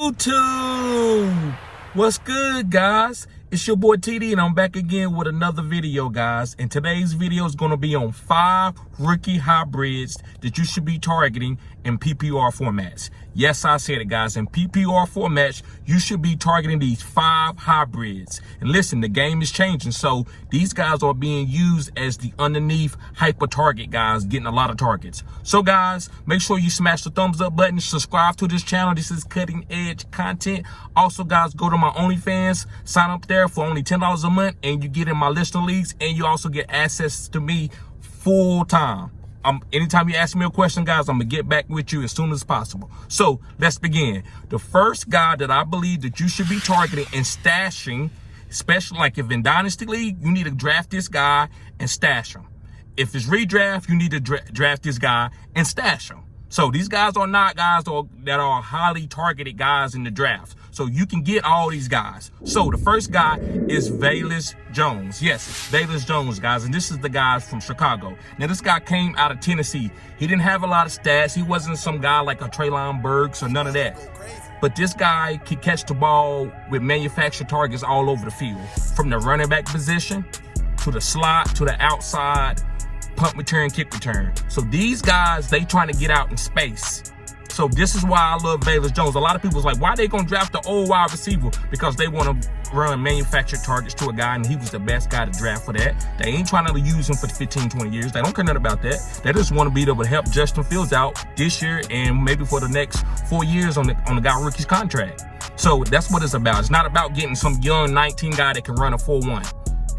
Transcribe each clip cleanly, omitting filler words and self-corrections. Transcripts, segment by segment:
YouTube, what's good, guys? It's your boy TD, and I'm back again with another video, guys. And today's video is going to be on 5 rookie hybrids that you should be targeting in PPR formats. Yes, I said it, guys. In PPR formats, you should be targeting these 5 hybrids. And listen, the game is changing, so these guys are being used as the underneath hyper target guys, getting a lot of targets. So, guys, make sure you smash the thumbs up button, subscribe to this channel. This is cutting edge content. Also, guys, go to my OnlyFans, sign up there for only $10 a month, and you get in my listener leagues, and you also get access to me full time. Anytime you ask me a question, guys, I'm gonna get back with you as soon as possible. So let's begin. The first guy that I believe that you should be targeting and stashing, especially like if in Dynasty League, you need to draft this guy and stash him. If it's redraft, you need to draft this guy and stash him. So these guys are not guys that are highly targeted guys in the draft. So you can get all these guys. So the first guy is Velus Jones. Yes, Velus Jones, guys. And this is the guy from Chicago. Now, this guy came out of Tennessee. He didn't have a lot of stats. He wasn't some guy like a Treylon Burks or none of that. But this guy could catch the ball with manufactured targets all over the field. From the running back position to the slot to the outside, punt return, kick return. So these guys, they trying to get out in space. So this is why I love Velus Jones. A lot of people's like, why they gonna draft the old wide receiver? Because they want to run manufactured targets to a guy, and he was the best guy to draft for that. They ain't trying to use him for 15, 20 years. They don't care nothing about that. They just want to be able to help Justin Fields out this year and maybe for the next 4 years on the guy rookie's contract. So that's what it's about. It's not about getting some young 19 guy that can run a 4.1.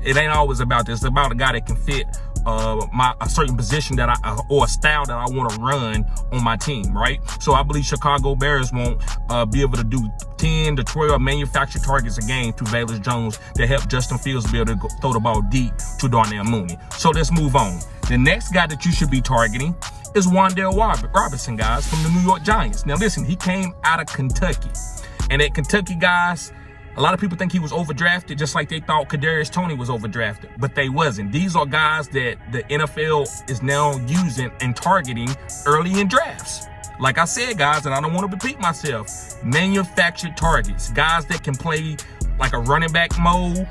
It ain't always about this. It's about a guy that can fit a certain position that or a style that I want to run on my team, right? So I believe Chicago Bears won't be able to do 10 to 12 manufactured targets a game through Velus Jones to help Justin Fields be able to throw the ball deep to Darnell Mooney. So let's move on. The next guy that you should be targeting is Wan'Dale Robinson, guys, from the New York Giants. Now listen, he came out of Kentucky, and at Kentucky, guys, a lot of people think he was overdrafted, just like they thought Kadarius Toney was overdrafted, but they wasn't. These are guys that the NFL is now using and targeting early in drafts. Like I said, guys, and I don't want to repeat myself, manufactured targets, guys that can play like a running back mode,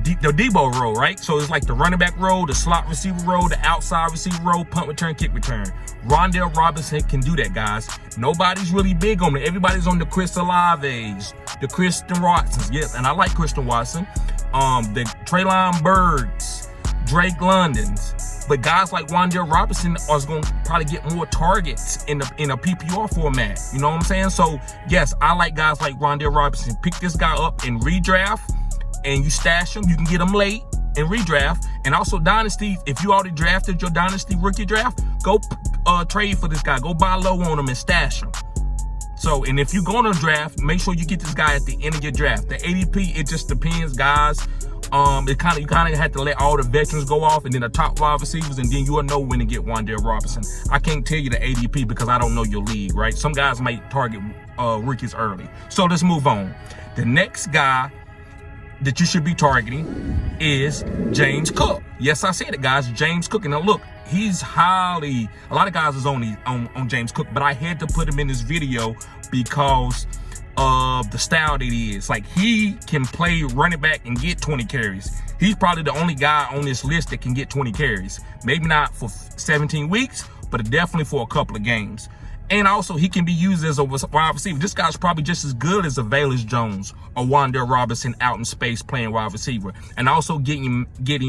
the Debo role, right? So it's like the running back role, the slot receiver role, the outside receiver role, punt return, kick return. Wan'Dale Robinson can do that, guys. Nobody's really big on it. Everybody's on the Chris Olaves, the Christian Watsons. Yes, and I like Christian Watson. The Treylon Burks, Drake Londons. But guys like Wan'Dale Robinson are going to probably get more targets in a PPR format. You know what I'm saying? So, yes, I like guys like Wan'Dale Robinson. Pick this guy up in redraft, and you stash him. You can get him late in redraft. And also Dynasty, if you already drafted your Dynasty rookie draft, go trade for this guy. Go buy low on him and stash him. So, and if you're going to draft, make sure you get this guy at the end of your draft. The ADP, it just depends, guys. You kind of have to let all the veterans go off, and then the top wide receivers, and then you'll know when to get Wan'Dale Robinson. I can't tell you the ADP because I don't know your league, right? Some guys might target rookies early. So let's move on. The next guy that you should be targeting is James Cook. Yes, I said it, guys. James Cook. And now look, he's highly, a lot of guys is on James Cook, but I had to put him in this video because of the style that he is. Like, he can play running back and get 20 carries. He's probably the only guy on this list that can get 20 carries. Maybe not for 17 weeks, but definitely for a couple of games. And also, he can be used as a wide receiver. This guy's probably just as good as a Velus Jones or Wan'Dale Robinson out in space playing wide receiver, and also getting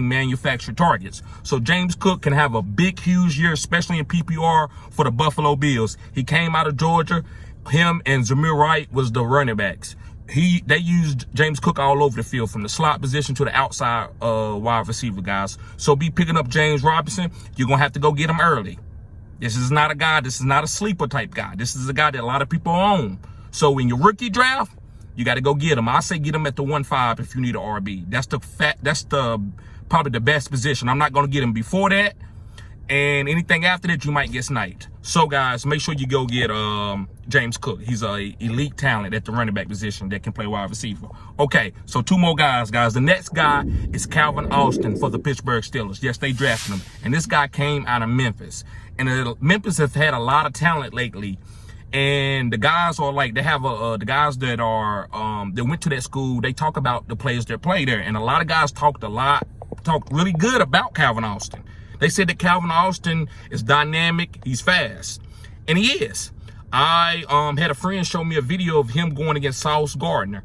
manufactured targets. So James Cook can have a big, huge year, especially in PPR for the Buffalo Bills. He came out of Georgia. Him and Zamir Wright was the running backs. They used James Cook all over the field, from the slot position to the outside wide receiver, guys. So be picking up James Robinson. You're going to have to go get him early. This is not a guy, this is not a sleeper type guy. This is a guy that a lot of people own. So in your rookie draft, you got to go get him. I say get him at the 1.5 if you need an RB. That's probably the best position. I'm not going to get him before that. And anything after that, you might get sniped. So, guys, make sure you go get James Cook. He's an elite talent at the running back position that can play wide receiver. Okay, so 2 more guys. The next guy is Calvin Austin for the Pittsburgh Steelers. Yes, they drafted him. And this guy came out of Memphis. And Memphis has had a lot of talent lately. And the guys are like, they have the guys that are that went to that school, they talk about the players that play there. And a lot of guys talked really good about Calvin Austin. They said that Calvin Austin is dynamic, he's fast. And he is. I had a friend show me a video of him going against Sauce Gardner.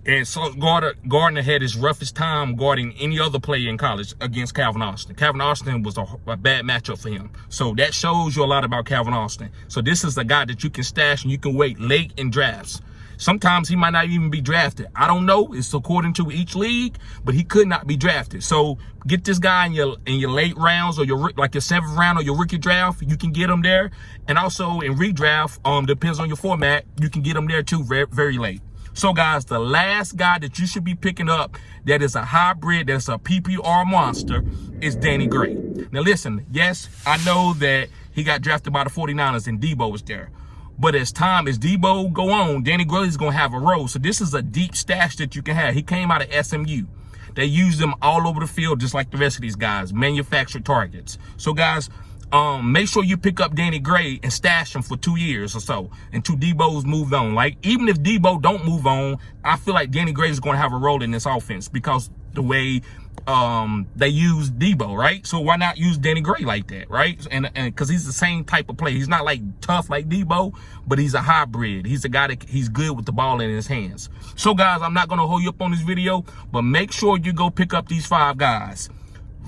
And Sauce Gardner had his roughest time guarding any other player in college against Calvin Austin. Calvin Austin was a bad matchup for him. So that shows you a lot about Calvin Austin. So this is a guy that you can stash and you can wait late in drafts. Sometimes he might not even be drafted. I don't know. It's according to each league, but he could not be drafted. So get this guy in your late rounds, or your 7th round or your rookie draft. You can get him there. And also in redraft, depends on your format, you can get him there too very, very late. So guys, the last guy that you should be picking up that is a hybrid, that's a PPR monster, is Danny Gray. Now listen, yes, I know that he got drafted by the 49ers and Debo was there. But as Debo go on, Danny Gray is going to have a role. So this is a deep stash that you can have. He came out of SMU. They use them all over the field just like the rest of these guys, manufactured targets. So guys, make sure you pick up Danny Gray and stash him for 2 years or so until Debo's moved on. Like, even if Debo don't move on, I feel like Danny Gray is going to have a role in this offense because the way they use Debo, right? So why not use Danny Gray like that, right? And because he's the same type of player. He's not like tough like Debo, but he's a hybrid. He's a guy that he's good with the ball in his hands. So guys, I'm not going to hold you up on this video, but make sure you go pick up these 5 guys: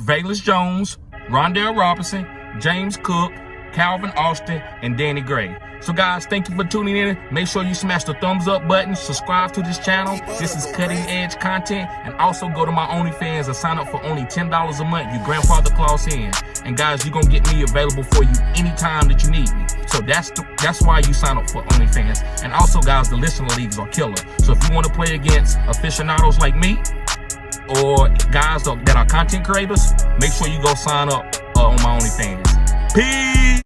Velus Jones, Rondell Robinson, James Cook, Calvin Austin, and Danny Gray. So guys, thank you for tuning in. Make sure you smash the thumbs up button, subscribe to this channel. This is cutting edge content. And also go to my OnlyFans and sign up for only $10 a month. Your grandfather clause in. And guys, you're gonna get me available for you anytime that you need me. So that's why you sign up for OnlyFans. And also guys, the listener leagues are killer. So if you want to play against aficionados like me, or guys that are content creators, make sure you go sign up on my OnlyFans. Peace.